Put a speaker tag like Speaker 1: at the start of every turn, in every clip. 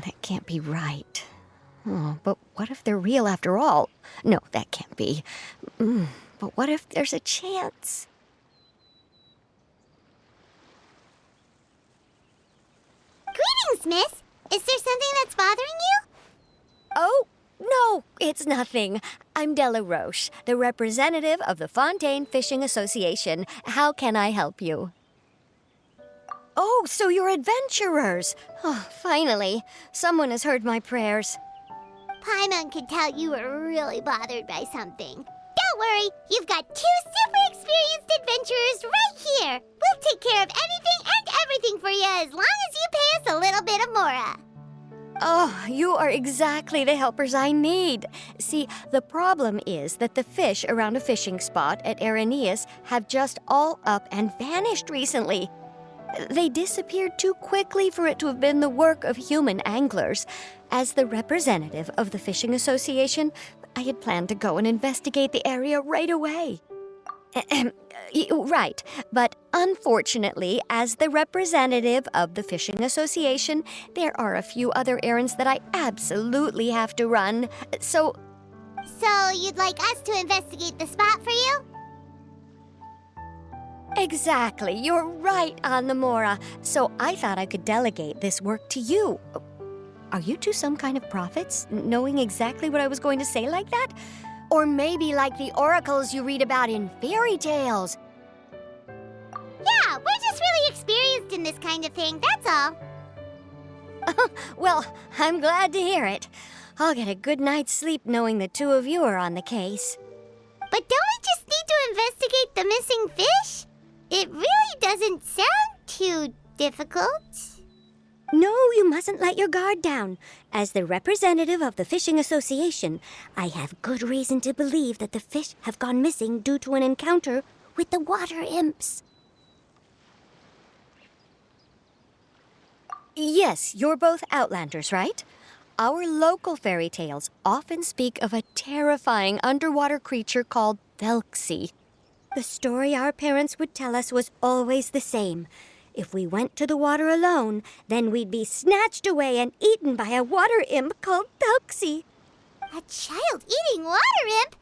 Speaker 1: That can't be right. Oh, but what if they're real after all? No, that can't be. But what if there's a chance?
Speaker 2: Greetings, miss. Is there something that's bothering you?
Speaker 1: Oh, no, it's nothing. I'm Della Roche, the representative of the Fontaine Fishing Association. How can I help you? Oh, so you're adventurers. Oh, finally, someone has heard my prayers.
Speaker 2: Paimon could tell you were really bothered by something. Don't worry, you've got 2 super experienced adventurers right here. We'll take care of anything and everything for you as long as you pay us a little bit of mora.
Speaker 1: Oh, you are exactly the helpers I need. See, the problem is that the fish around a fishing spot at Araneus have just all up and vanished recently. They disappeared too quickly for it to have been the work of human anglers. As the representative of the Fishing Association, I had planned to go and investigate the area right away. Right, but unfortunately, as the representative of the Fishing Association, there are a few other errands that I absolutely have to run, so...
Speaker 2: So you'd like us to investigate the spot for you?
Speaker 1: Exactly, you're right on the mora, so I thought I could delegate this work to you. Are you two some kind of prophets, knowing exactly what I was going to say like that? Or maybe like the oracles you read about in fairy tales?
Speaker 2: Yeah, we're just really experienced in this kind of thing, that's all.
Speaker 1: Well, I'm glad to hear it. I'll get a good night's sleep knowing the two of you are on the case.
Speaker 2: But don't we just need to investigate the missing fish? It really doesn't sound too difficult.
Speaker 1: No, you mustn't let your guard down. As the representative of the Fishing Association, I have good reason to believe that the fish have gone missing due to an encounter with the water imps. Yes, you're both Outlanders, right? Our local fairy tales often speak of a terrifying underwater creature called Duxy. The story our parents would tell us was always the same. If we went to the water alone, then we'd be snatched away and eaten by a water imp called Duxy.
Speaker 2: A child-eating water imp?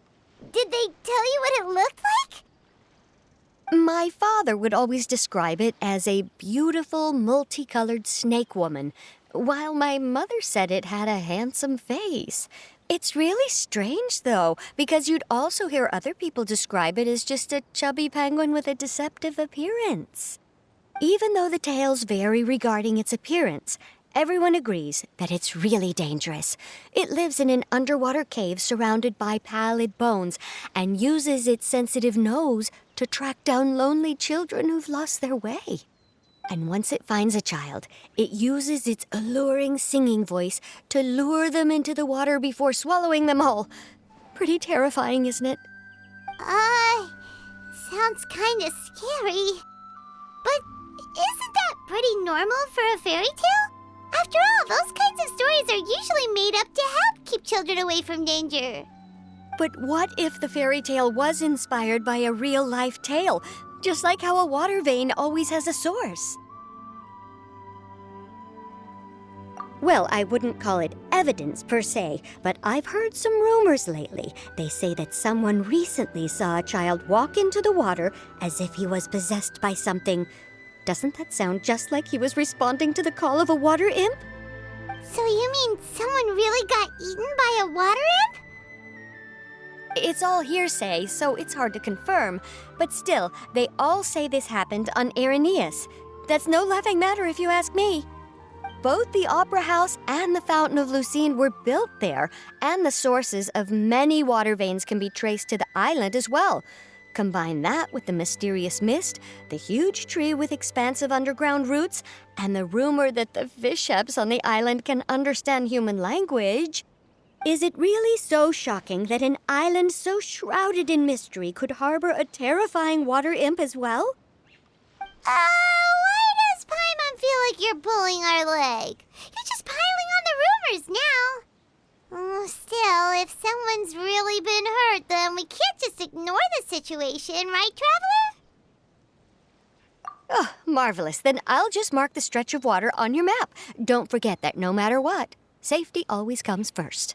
Speaker 2: Did they tell you what it looked like?
Speaker 1: My father would always describe it as a beautiful, multicolored snake woman, while my mother said it had a handsome face. It's really strange, though, because you'd also hear other people describe it as just a chubby penguin with a deceptive appearance. Even though the tales vary regarding its appearance, everyone agrees that it's really dangerous. It lives in an underwater cave surrounded by pallid bones and uses its sensitive nose to track down lonely children who've lost their way. And once it finds a child, it uses its alluring singing voice to lure them into the water before swallowing them all. Pretty terrifying, isn't it?
Speaker 2: Sounds kinda scary. But isn't that pretty normal for a fairy tale? After all, those kinds of stories are usually made up to help keep children away from danger.
Speaker 1: But what if the fairy tale was inspired by a real-life tale? Just like how a water vein always has a source. Well, I wouldn't call it evidence per se, but I've heard some rumors lately. They say that someone recently saw a child walk into the water as if he was possessed by something. Doesn't that sound just like he was responding to the call of a water imp?
Speaker 2: So you mean someone really got eaten by a water imp?
Speaker 1: It's all hearsay, so it's hard to confirm. But still, they all say this happened on Araneus. That's no laughing matter if you ask me. Both the Opera House and the Fountain of Lucine were built there, and the sources of many water veins can be traced to the island as well. Combine that with the mysterious mist, the huge tree with expansive underground roots, and the rumor that the fish-sheps on the island can understand human language. Is it really so shocking that an island so shrouded in mystery could harbor a terrifying water imp as well?
Speaker 2: Why does Paimon feel like you're pulling our leg? You're just piling on the rumors now. Still, if someone's really been hurt, then we can't just ignore the situation, right, Traveler?
Speaker 1: Oh, marvelous. Then I'll just mark the stretch of water on your map. Don't forget that no matter what, safety always comes first.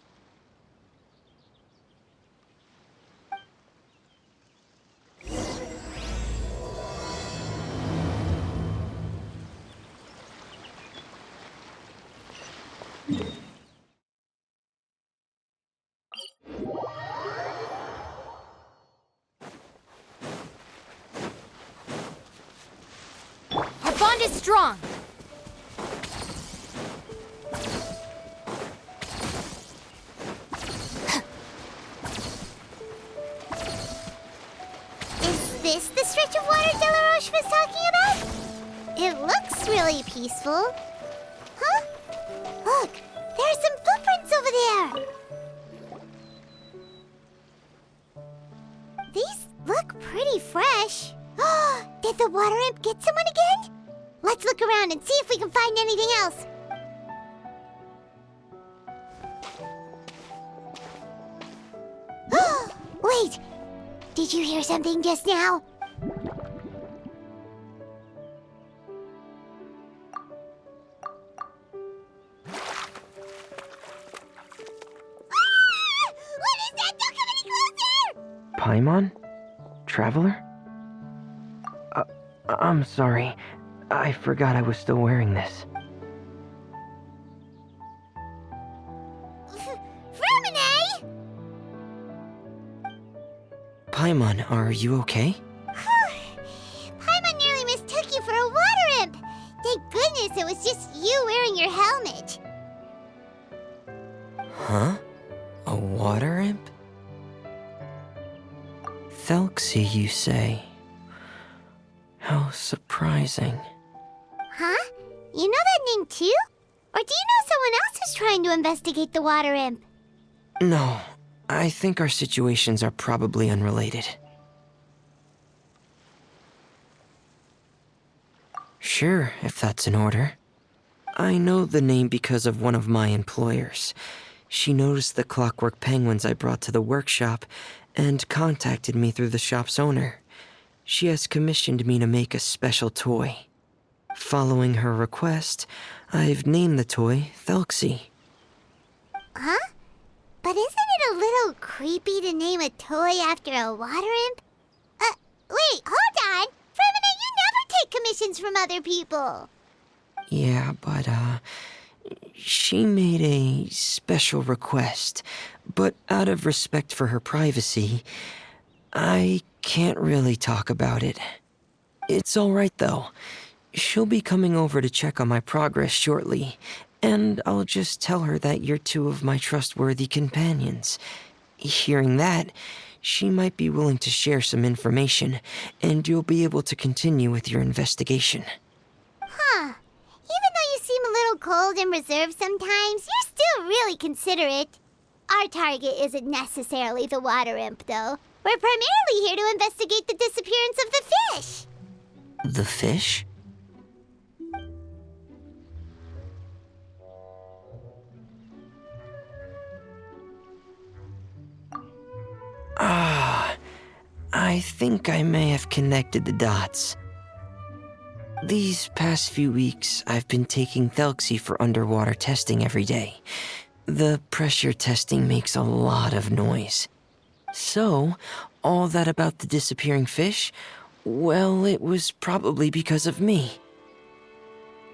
Speaker 3: Our bond is strong.
Speaker 2: Is this the stretch of water Delaroche was talking about? It looks really peaceful. Huh? Look, there are some footprints over there. These look pretty fresh. Did the water imp get someone again? Let's look around and see if we can find anything else. Wait, did you hear something just now? What is that? Don't come any closer!
Speaker 4: Paimon? Traveler? I'm sorry. I forgot I was still wearing this.
Speaker 2: Freminet!
Speaker 4: Paimon, are you okay?
Speaker 2: Paimon nearly mistook you for a water imp. Thank goodness it was just you wearing your helmet.
Speaker 4: Huh? A water imp? Duxy, you say? How surprising.
Speaker 2: Huh? You know that name too? Or do you know someone else is trying to investigate the water imp?
Speaker 4: No, I think our situations are probably unrelated. Sure, if that's in order. I know the name because of one of my employers. She noticed the clockwork penguins I brought to the workshop and contacted me through the shop's owner. She has commissioned me to make a special toy. Following her request, I've named the toy Duxy.
Speaker 2: Huh? But isn't it a little creepy to name a toy after a water imp? Wait, hold on! Freminet, you never take commissions from other people!
Speaker 4: Yeah, but, she made a special request, but out of respect for her privacy, I can't really talk about it. It's alright though. She'll be coming over to check on my progress shortly, and I'll just tell her that you're two of my trustworthy companions. Hearing that, she might be willing to share some information, and you'll be able to continue with your investigation.
Speaker 2: Huh. Even though you seem a little cold and reserved sometimes, you're still really considerate. Our target isn't necessarily the water imp, though. We're primarily here to investigate the disappearance of the fish.
Speaker 4: The fish? I think I may have connected the dots. These past few weeks, I've been taking Duxy for underwater testing every day. The pressure testing makes a lot of noise. So, all that about the disappearing fish, well, it was probably because of me.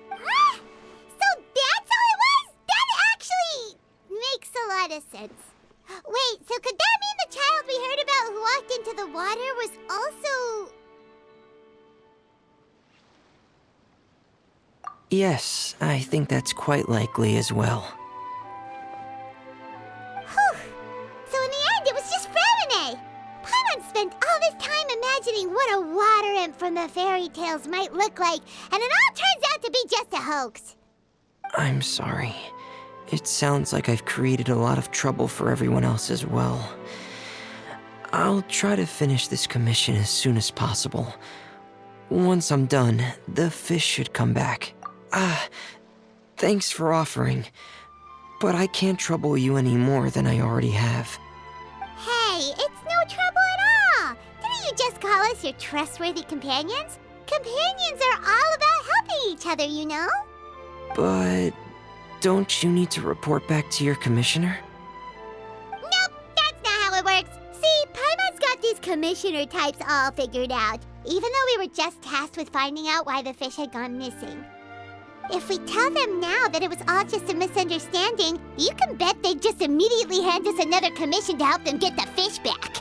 Speaker 2: So that's how it was? That actually makes a lot of sense. Wait, so could that mean the child we heard about who walked into the water was also...
Speaker 4: Yes, I think that's quite likely as well.
Speaker 2: Whew. So in the end, it was just Freminet. Paimon spent all this time imagining what a water imp from the fairy tales might look like, and it all turns out to be just a hoax.
Speaker 4: I'm sorry. It sounds like I've created a lot of trouble for everyone else as well. I'll try to finish this commission as soon as possible. Once I'm done, the fish should come back. Thanks for offering, but I can't trouble you any more than I already have.
Speaker 2: Hey, it's no trouble at all. Didn't you just call us your trustworthy companions? Companions are all about helping each other, you know?
Speaker 4: But don't you need to report back to your commissioner?
Speaker 2: Nope, that's not how it works. See, Paimon's got these commissioner types all figured out, even though we were just tasked with finding out why the fish had gone missing. If we tell them now that it was all just a misunderstanding, you can bet they'd just immediately hand us another commission to help them get the fish back.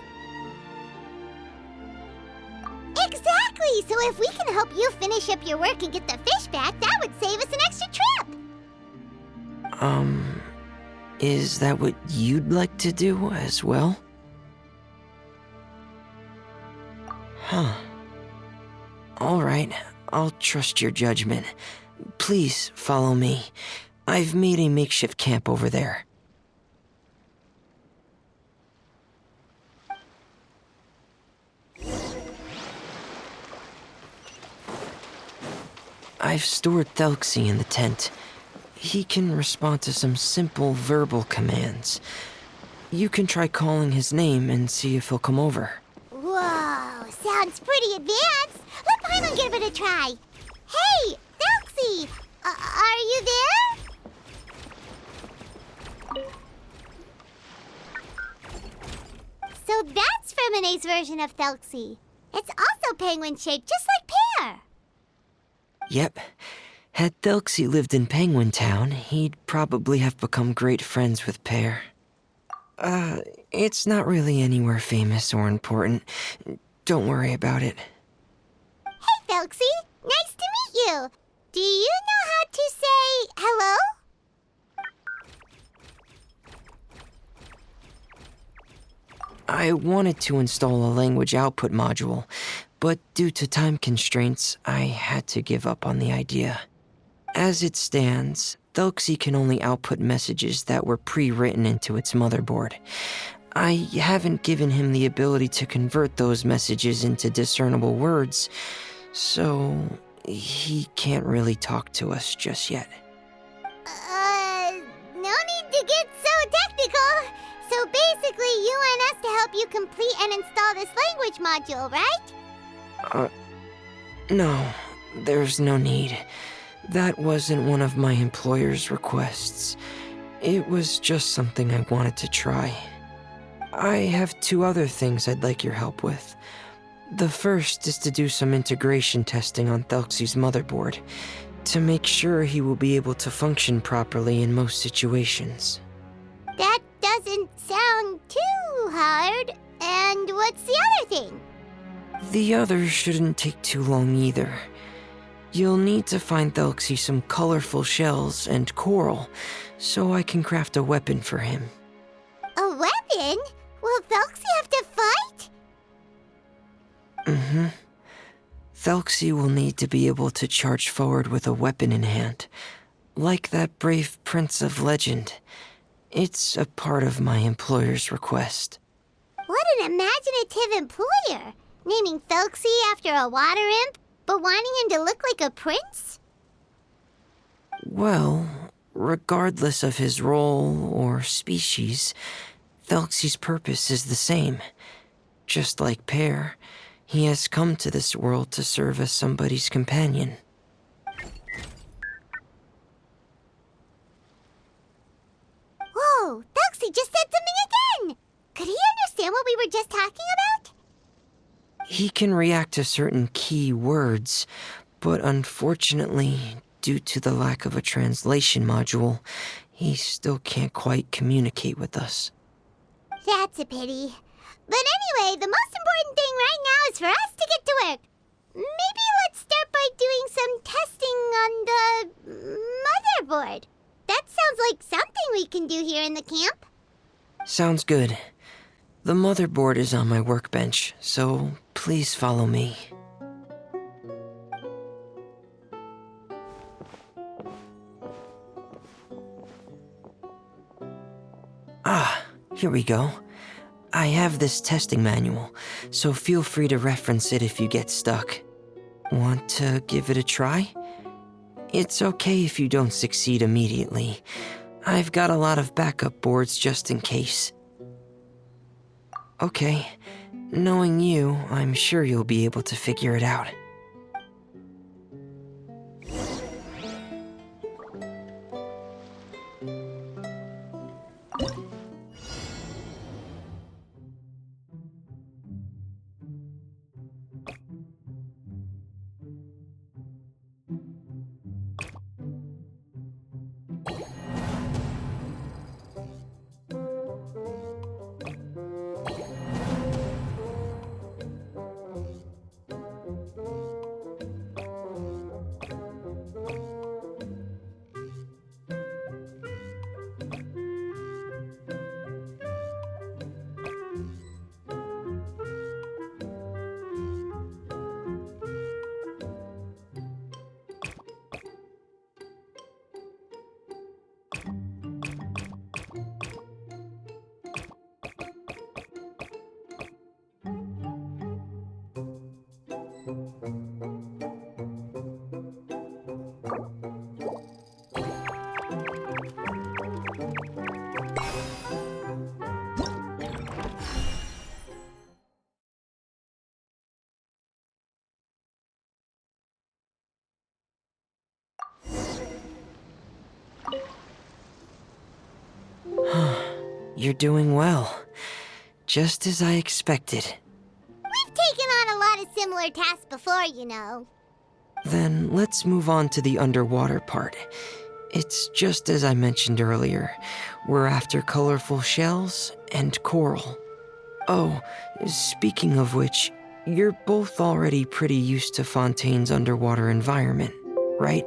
Speaker 2: Exactly! So if we can help you finish up your work and get the fish back, that would save us an extra trip!
Speaker 4: Is that what you'd like to do as well? Huh. Alright, I'll trust your judgment. Please follow me. I've made a makeshift camp over there. I've stored Duxy in the tent. He can respond to some simple verbal commands. You can try calling his name and see if he'll come over.
Speaker 2: Whoa, sounds pretty advanced. Let Paimon give it a try. Hey, Duxy, are you there? So that's Freminet's version of Duxy. It's also penguin-shaped, just like Pear.
Speaker 4: Yep. Had Duxy lived in Penguin Town, he'd probably have become great friends with Pear. It's not really anywhere famous or important. Don't worry about it.
Speaker 2: Hey, Duxy, nice to meet you. Do you know how to say hello?
Speaker 4: I wanted to install a language output module, but due to time constraints, I had to give up on the idea. As it stands, Duxy can only output messages that were pre-written into its motherboard. I haven't given him the ability to convert those messages into discernible words, so he can't really talk to us just yet.
Speaker 2: No need to get so technical. So basically, you want us to help you complete and install this language module, right?
Speaker 4: No, there's no need. That wasn't one of my employer's requests. It was just something I wanted to try. I have 2 other things I'd like your help with. The first is to do some integration testing on Duxy's motherboard, to make sure he will be able to function properly in most situations.
Speaker 2: That doesn't sound too hard. And what's the other thing?
Speaker 4: The other shouldn't take too long either. You'll need to find Duxy some colorful shells and coral, so I can craft a weapon for him.
Speaker 2: A weapon? Will Duxy have to fight?
Speaker 4: Mm-hmm. Duxy will need to be able to charge forward with a weapon in hand, like that brave prince of legend. It's a part of my employer's request.
Speaker 2: What an imaginative employer! Naming Duxy after a water imp, but wanting him to look like a prince?
Speaker 4: Well, regardless of his role or species, Duxy's purpose is the same. Just like Pear, he has come to this world to serve as somebody's companion.
Speaker 2: Whoa, Duxy just said something again! Could he understand what we were just talking about?
Speaker 4: He can react to certain key words, but unfortunately, due to the lack of a translation module, he still can't quite communicate with us.
Speaker 2: That's a pity. But anyway, the most important thing right now is for us to get to work. Maybe let's start by doing some testing on the motherboard. That sounds like something we can do here in the camp.
Speaker 4: Sounds good. The motherboard is on my workbench, so please follow me. Here we go. I have this testing manual, so feel free to reference it if you get stuck. Want to give it a try? It's okay if you don't succeed immediately. I've got a lot of backup boards just in case. Okay, knowing you, I'm sure you'll be able to figure it out. You're doing well. Just as I expected.
Speaker 2: We've taken on a lot of similar tasks before, you know.
Speaker 4: Then let's move on to the underwater part. It's just as I mentioned earlier. We're after colorful shells and coral. Oh, speaking of which, you're both already pretty used to Fontaine's underwater environment, right?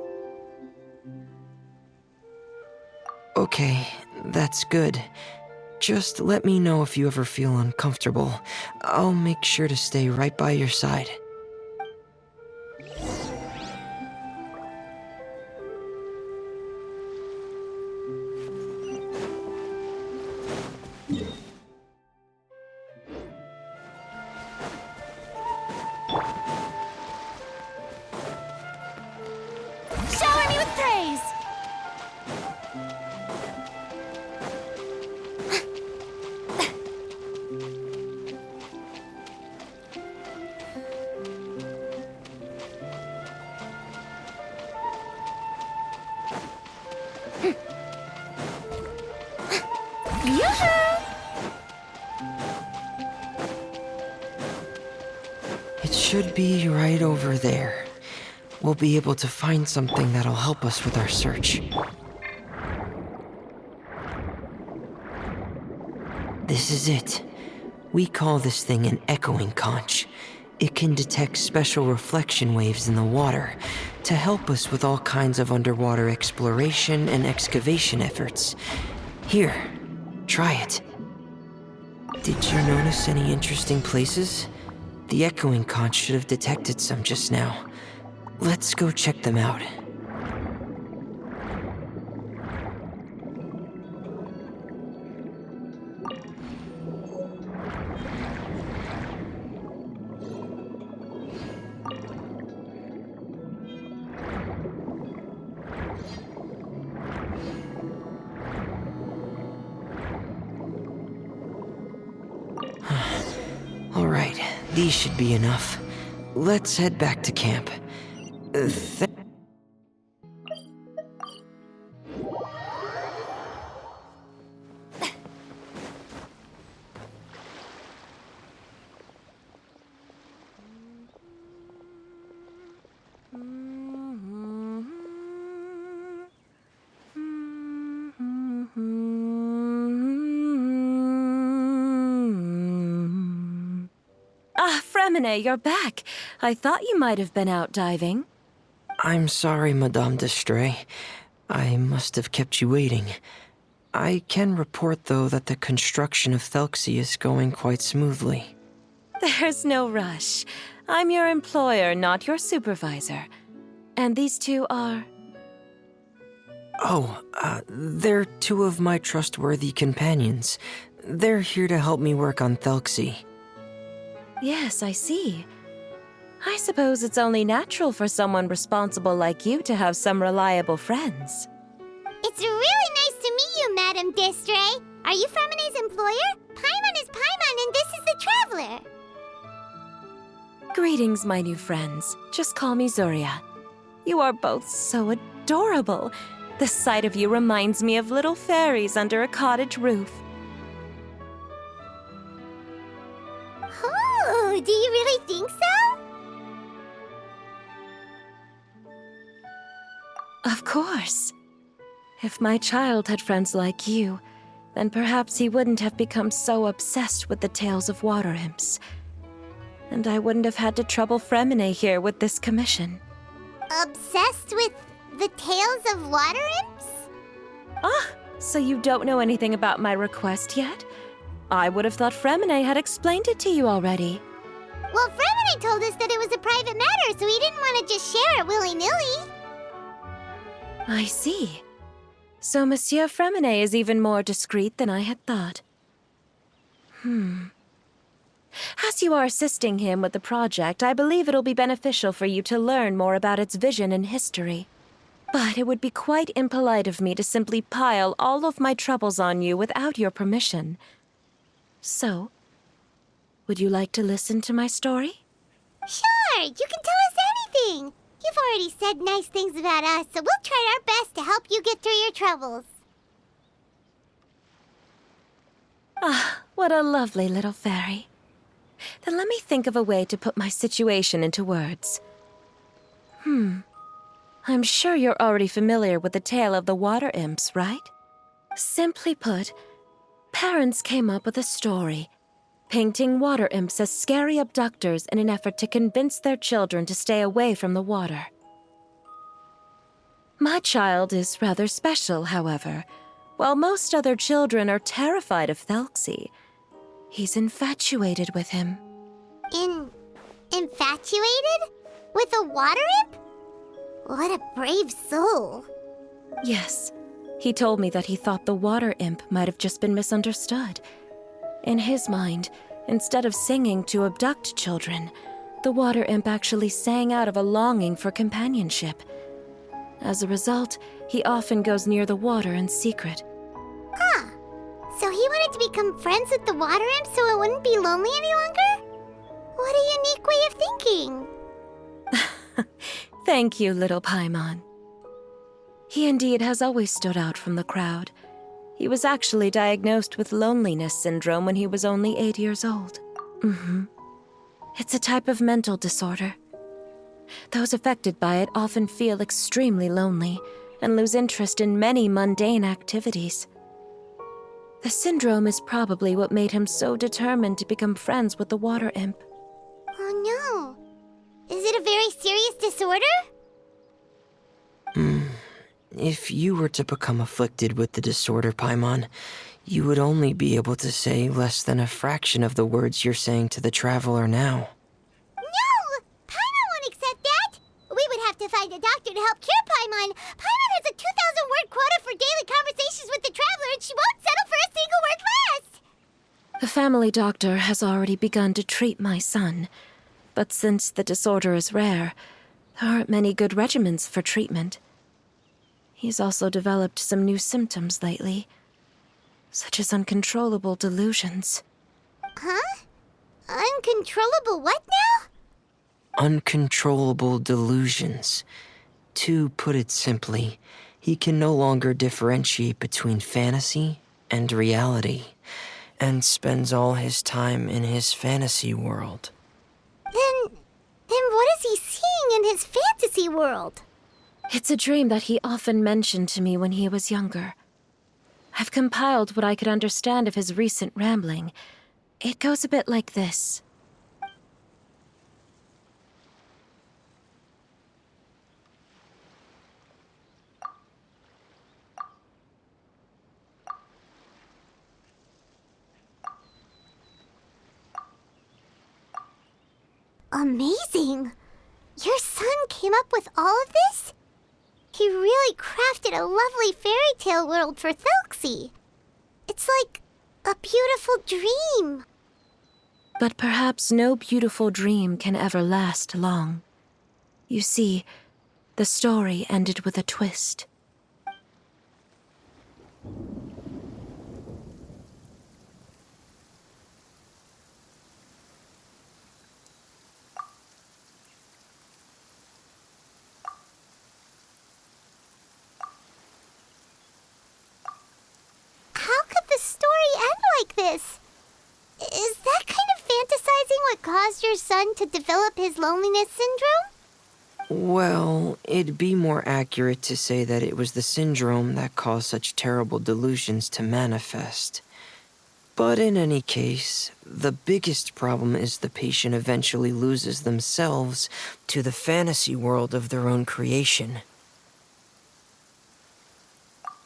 Speaker 4: Okay, that's good. Just let me know if you ever feel uncomfortable. I'll make sure to stay right by your side.
Speaker 3: Shower me with praise!
Speaker 4: It should be right over there. We'll be able to find something that'll help us with our search. This is it. We call this thing an echoing conch. It can detect special reflection waves in the water to help us with all kinds of underwater exploration and excavation efforts. Here, try it. Did you notice any interesting places? The echoing conch should have detected some just now. Let's go check them out. All right, these should be enough. Let's head back to camp.
Speaker 5: Ah, Freminet, you're back. I thought you might have been out diving.
Speaker 4: I'm sorry, Madame d'Estrée. I must have kept you waiting. I can report, though, that the construction of Duxy is going quite smoothly.
Speaker 5: There's no rush. I'm your employer, not your supervisor. And these two are...
Speaker 4: Oh, they're two of my trustworthy companions. They're here to help me work on Duxy.
Speaker 5: Yes, I see. I suppose it's only natural for someone responsible like you to have some reliable friends.
Speaker 2: It's really nice to meet you, Madam Distray. Are you Freminet's employer? Paimon is Paimon, and this is the Traveler.
Speaker 5: Greetings, my new friends. Just call me Zorya. You are both so adorable. The sight of you reminds me of little fairies under a cottage roof.
Speaker 2: Oh, do you really think so?
Speaker 5: Of course. If my child had friends like you, then perhaps he wouldn't have become so obsessed with the tales of water imps. And I wouldn't have had to trouble Freminet here with this commission.
Speaker 2: Obsessed with the tales of water imps?
Speaker 5: Ah, so you don't know anything about my request yet? I would have thought Freminet had explained it to you already.
Speaker 2: Well, Freminet told us that it was a private matter, so he didn't want to just share it willy-nilly.
Speaker 5: I see. So Monsieur Freminet is even more discreet than I had thought. As you are assisting him with the project, I believe it'll be beneficial for you to learn more about its vision and history. But it would be quite impolite of me to simply pile all of my troubles on you without your permission. So, would you like to listen to my story?
Speaker 2: Sure, you can tell us anything. You've already said nice things about us, so we'll try our best to help you get through your troubles.
Speaker 5: Ah, what a lovely little fairy. Then let me think of a way to put my situation into words. I'm sure you're already familiar with the tale of the water imps, right? Simply put, parents came up with a story, painting water imps as scary abductors in an effort to convince their children to stay away from the water. My child is rather special, however. While most other children are terrified of Duxy, he's infatuated with him.
Speaker 2: Infatuated? With a water imp? What a brave soul.
Speaker 5: Yes, he told me that he thought the water imp might have just been misunderstood. In his mind, instead of singing to abduct children, the water imp actually sang out of a longing for companionship. As a result, he often goes near the water in secret.
Speaker 2: Huh. So he wanted to become friends with the water imp so it wouldn't be lonely any longer? What a unique way of thinking.
Speaker 5: Thank you, little Paimon. He indeed has always stood out from the crowd. He was actually diagnosed with loneliness syndrome when he was only 8 years old. It's a type of mental disorder. Those affected by it often feel extremely lonely and lose interest in many mundane activities. The syndrome is probably what made him so determined to become friends with the water imp.
Speaker 2: Oh no. Is it a very serious disorder?
Speaker 4: If you were to become afflicted with the disorder, Paimon, you would only be able to say less than a fraction of the words you're saying to the Traveler now.
Speaker 2: No! Paimon won't accept that! We would have to find a doctor to help cure Paimon. Paimon has a 2,000-word quota for daily conversations with the Traveler, and she won't settle for a single word less!
Speaker 5: The family doctor has already begun to treat my son, but since the disorder is rare, there aren't many good regimens for treatment. He's also developed some new symptoms lately, such as uncontrollable delusions.
Speaker 2: Huh? Uncontrollable what now?
Speaker 4: Uncontrollable delusions. To put it simply, he can no longer differentiate between fantasy and reality, and spends all his time in his fantasy world.
Speaker 2: Then what is he seeing in his fantasy world?
Speaker 5: It's a dream that he often mentioned to me when he was younger. I've compiled what I could understand of his recent rambling. It goes a bit like this.
Speaker 2: Amazing! Your son came up with all of this? He really crafted a lovely fairy tale world for Duxy. It's like A beautiful dream.
Speaker 5: But perhaps no beautiful dream can ever last long. You see, the story ended with a twist.
Speaker 2: How could the story end like this? Is that kind of fantasizing what caused your son to develop his loneliness syndrome?
Speaker 4: Well, it'd be more accurate to say that it was the syndrome that caused such terrible delusions to manifest. But in any case, the biggest problem is the patient eventually loses themselves to the fantasy world of their own creation.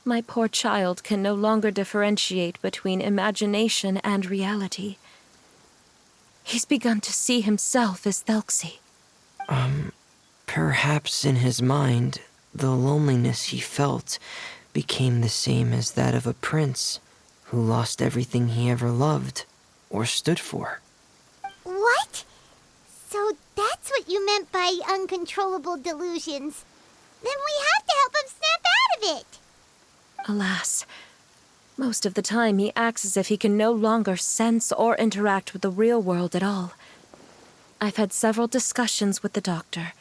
Speaker 5: My poor child can no longer differentiate between imagination and reality. He's begun to see himself as Duxy.
Speaker 4: Perhaps in his mind, the loneliness he felt became the same as that of a prince who lost everything he ever loved or stood for.
Speaker 2: What? So that's what you meant by uncontrollable delusions. Then we have to help him snap out of it.
Speaker 5: Alas, most of the time he acts as if he can no longer sense or interact with the real world at all. I've had several discussions with the doctor,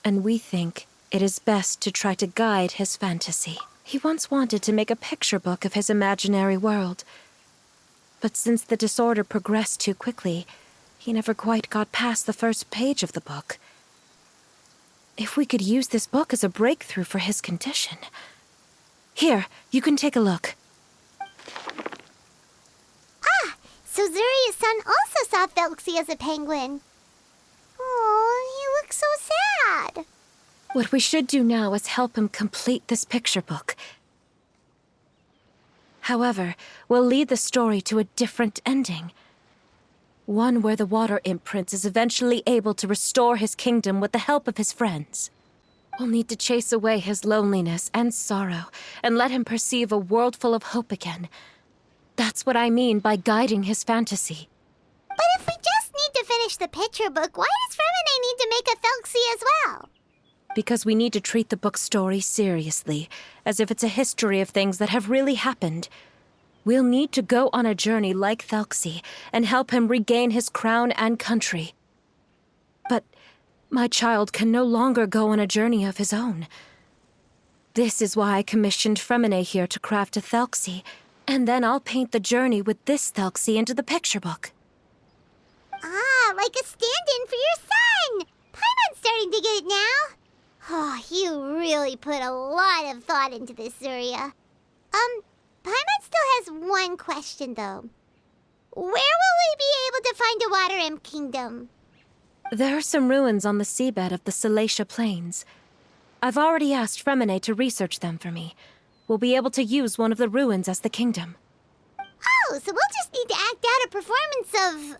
Speaker 5: and we think it is best to try to guide his fantasy. He once wanted to make a picture book of his imaginary world, but since the disorder progressed too quickly, he never quite got past the first page of the book. If we could use this book as a breakthrough for his condition... Here, you can take a look.
Speaker 2: Ah, so Zorya's son also saw Duxy as a penguin. Oh, he looks so sad.
Speaker 5: What we should do now is help him complete this picture book. However, we'll lead the story to a different ending. One where the water imp prince is eventually able to restore his kingdom with the help of his friends. We'll need to chase away his loneliness and sorrow and let him perceive a world full of hope again. That's what I mean by guiding his fantasy.
Speaker 2: But if we just need to finish the picture book, why does Freminet need to make a Duxy as well?
Speaker 5: Because we need to treat the book's story seriously, as if it's a history of things that have really happened. We'll need to go on a journey like Duxy and help him regain his crown and country. But my child can no longer go on a journey of his own. This is why I commissioned Freminet here to craft a Duxy, and then I'll paint the journey with this Duxy into the picture book.
Speaker 2: Ah, like a stand-in for your son! Paimon's starting to get it now. Oh, you really put a lot of thought into this, Zorya. Paimon still has one question, though. Where will we be able to find a water imp kingdom?
Speaker 5: There are some ruins on the seabed of the Salacia Plains. I've already asked Freminet to research them for me. We'll be able to use one of the ruins as the kingdom.
Speaker 2: Oh, so we'll just need to act out a performance of,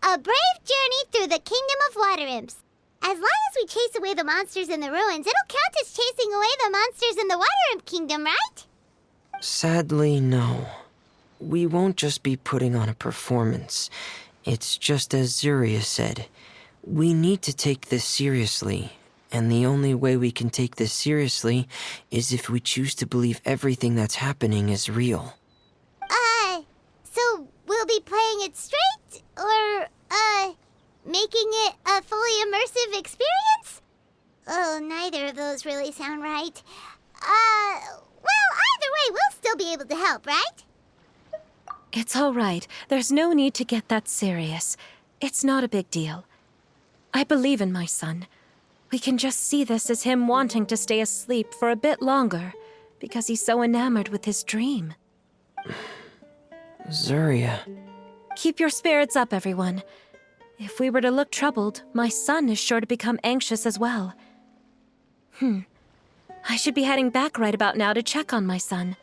Speaker 2: a brave journey through the kingdom of water imps. As long as we chase away the monsters in the ruins, it'll count as chasing away the monsters in the water imp kingdom, right?
Speaker 4: Sadly, no. We won't just be putting on a performance. It's just as Zorya said. We need to take this seriously, and the only way we can take this seriously is if we choose to believe everything that's happening is real.
Speaker 2: So we'll be playing it straight, or, making it a fully immersive experience? Oh, neither of those really sound right. Well, either way, we'll still be able to help, right?
Speaker 5: It's all right. There's no need to get that serious. It's not a big deal. I believe in my son. We can just see this as him wanting to stay asleep for a bit longer because he's so enamored with his dream.
Speaker 4: Zorya.
Speaker 5: Keep your spirits up, everyone. If we were to look troubled, my son is sure to become anxious as well. I should be heading back right about now to check on my son.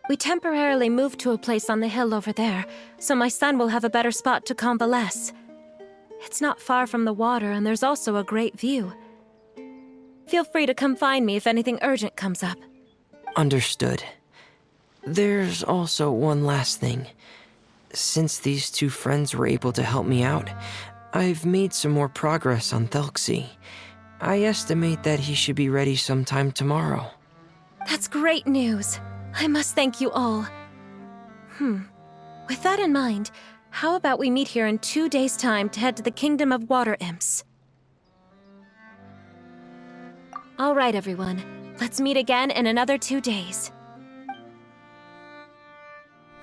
Speaker 5: We temporarily moved to a place on the hill over there, so my son will have a better spot to convalesce. It's not far from the water, and there's also a great view. Feel free to come find me if anything urgent comes up.
Speaker 4: Understood. There's also one last thing. Since these two friends were able to help me out, I've made some more progress on Duxy. I estimate that he should be ready sometime tomorrow.
Speaker 5: That's great news. I must thank you all. With that in mind, how about we meet here in 2 days' time to head to the Kingdom of Water Imps? All right, everyone. Let's meet again in another 2 days.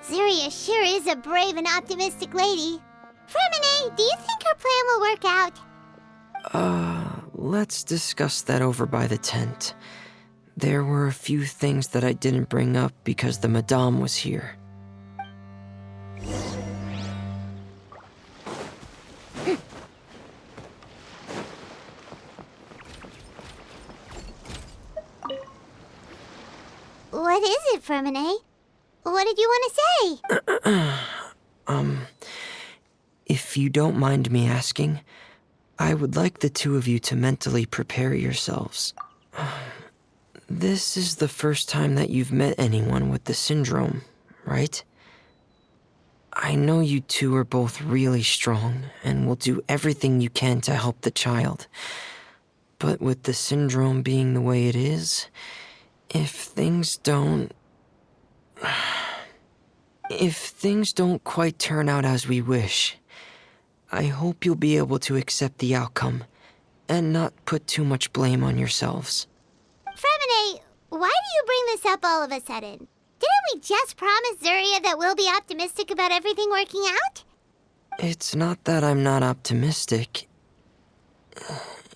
Speaker 2: Zorya sure is a brave and optimistic lady. Freminet, do you think her plan will work out?
Speaker 4: Let's discuss that over by the tent. There were a few things that I didn't bring up because the Madame was here.
Speaker 2: What is it, Freminet? What did you want to say?
Speaker 4: If you don't mind me asking, I would like the two of you to mentally prepare yourselves. This is the first time that you've met anyone with the syndrome, right? I know you two are both really strong and will do everything you can to help the child. But with the syndrome being the way it is, if things don't quite turn out as we wish, I hope you'll be able to accept the outcome and not put too much blame on yourselves.
Speaker 2: Freminet, why do you bring this up all of a sudden? Didn't we just promise Zorya that we'll be optimistic about everything working out?
Speaker 4: It's not that I'm not optimistic.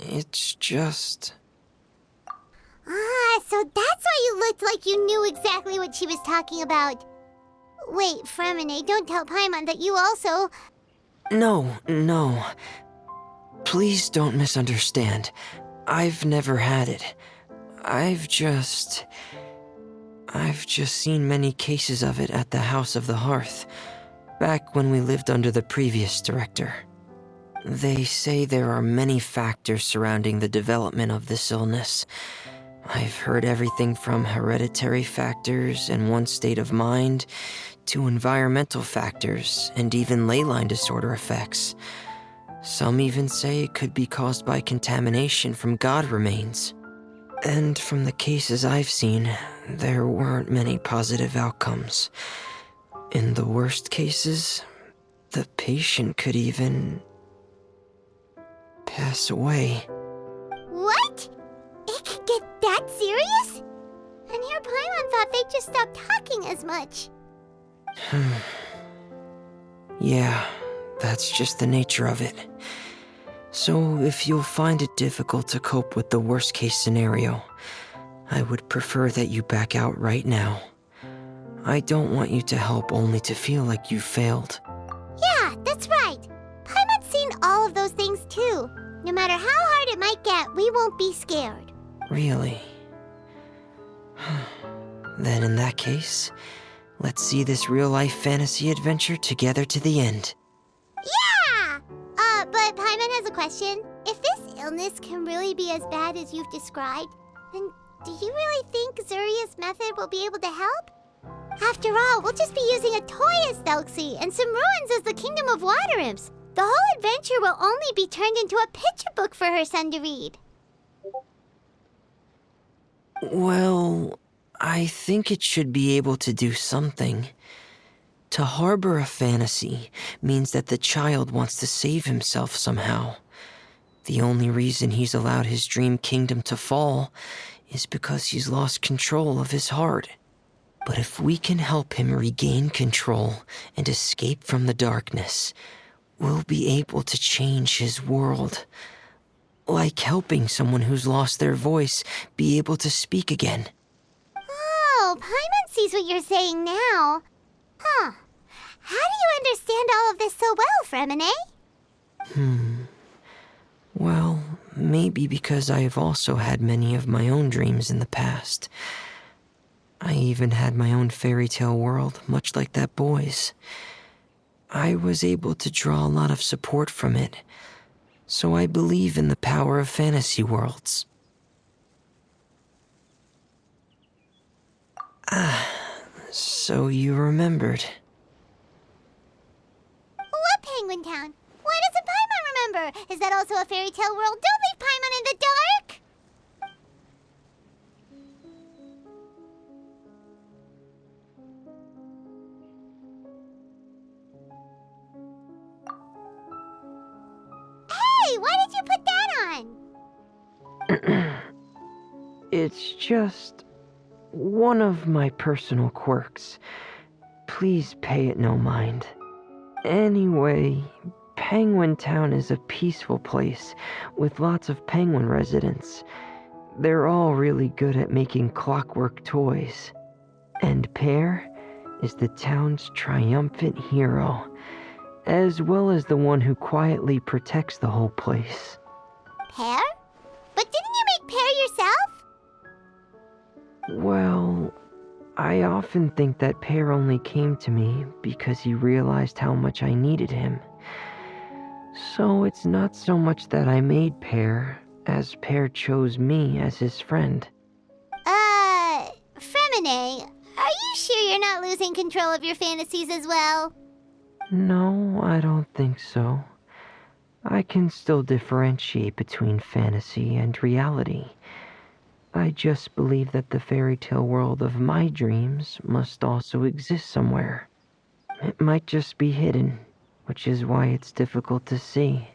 Speaker 4: It's just...
Speaker 2: So that's why you looked like you knew exactly what she was talking about. Wait, Freminet, don't tell Paimon that you also...
Speaker 4: No. Please don't misunderstand. I've never had it. I've just seen many cases of it at the House of the Hearth, back when we lived under the previous director. They say there are many factors surrounding the development of this illness. I've heard everything from hereditary factors and one's state of mind, to environmental factors and even ley line disorder effects. Some even say it could be caused by contamination from god remains. And from the cases I've seen, there weren't many positive outcomes. In the worst cases, the patient could even pass away.
Speaker 2: What? It could get that serious? And here Paimon thought they'd just stop talking as much.
Speaker 4: Yeah, that's just the nature of it. So if you'll find it difficult to cope with the worst case scenario, I would prefer that you back out right now. I don't want you to help only to feel like you failed.
Speaker 2: Yeah, that's right. Paimon's seen all of those things too. No matter how hard it might get, we won't be scared.
Speaker 4: Really? Then in that case, let's see this real-life fantasy adventure together to the end.
Speaker 2: Yeah! But Paimon has a question. If this illness can really be as bad as you've described, then do you really think Zorya's method will be able to help? After all, we'll just be using a toy as Duxy and some ruins as the Kingdom of Water Imps. The whole adventure will only be turned into a picture book for her son to read.
Speaker 4: Well, I think it should be able to do something. To harbor a fantasy means that the child wants to save himself somehow. The only reason he's allowed his dream kingdom to fall is because he's lost control of his heart. But if we can help him regain control and escape from the darkness, we'll be able to change his world. Like helping someone who's lost their voice be able to speak again.
Speaker 2: Oh, Paimon sees what you're saying now. Huh. How do you understand all of this so well, Freminet?
Speaker 4: Well, maybe because I have also had many of my own dreams in the past. I even had my own fairy tale world, much like that boy's. I was able to draw a lot of support from it, so I believe in the power of fantasy worlds. So you remembered.
Speaker 2: What Penguin Town? Why doesn't Paimon remember? Is that also a fairy tale world? Don't leave Paimon in the dark! Hey, why did you put that on?
Speaker 4: It's just one of my personal quirks. Please pay it no mind. Anyway, Penguin Town is a peaceful place with lots of penguin residents. They're all really good at making clockwork toys. And Pear is the town's triumphant hero, as well as the one who quietly protects the whole place.
Speaker 2: Pear? But didn't you make Pear yourself?
Speaker 4: Well, I often think that Pear only came to me because he realized how much I needed him. So it's not so much that I made Pear, as Pear chose me as his friend.
Speaker 2: Freminet, are you sure you're not losing control of your fantasies as well?
Speaker 4: No, I don't think so. I can still differentiate between fantasy and reality. I just believe that the fairy tale world of my dreams must also exist somewhere. It might just be hidden, which is why it's difficult to see.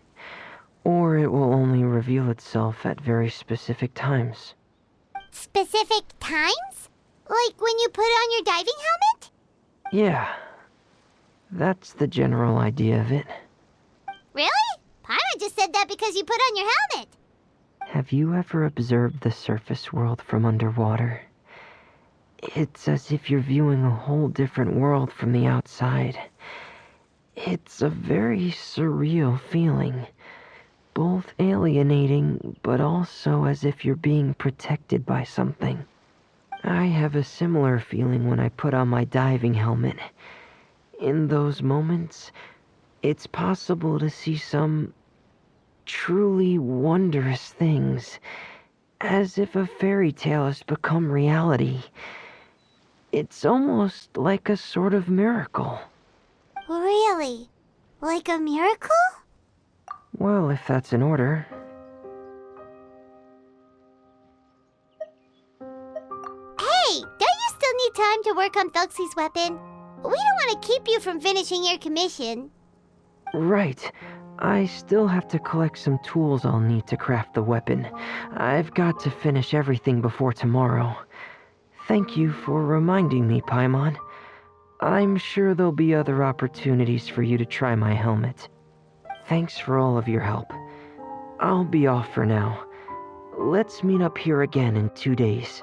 Speaker 4: Or it will only reveal itself at very specific times.
Speaker 2: Specific times? Like when you put on your diving helmet?
Speaker 4: Yeah, that's the general idea of it.
Speaker 2: Really? Paimon just said that because you put on your helmet.
Speaker 4: Have you ever observed the surface world from underwater? It's as if you're viewing a whole different world from the outside. It's a very surreal feeling. Both alienating, but also as if you're being protected by something. I have a similar feeling when I put on my diving helmet. In those moments, it's possible to see some truly wondrous things, as if a fairy tale has become reality. It's almost like a sort of miracle.
Speaker 2: Really? Like a miracle?
Speaker 4: Well, if that's in order.
Speaker 2: Hey, don't you still need time to work on Duxy's weapon? We don't want to keep you from finishing your commission.
Speaker 4: Right. I still have to collect some tools I'll need to craft the weapon. I've got to finish everything before tomorrow. Thank you for reminding me, Paimon. I'm sure there'll be other opportunities for you to try my helmet. Thanks for all of your help. I'll be off for now. Let's meet up here again in 2 days.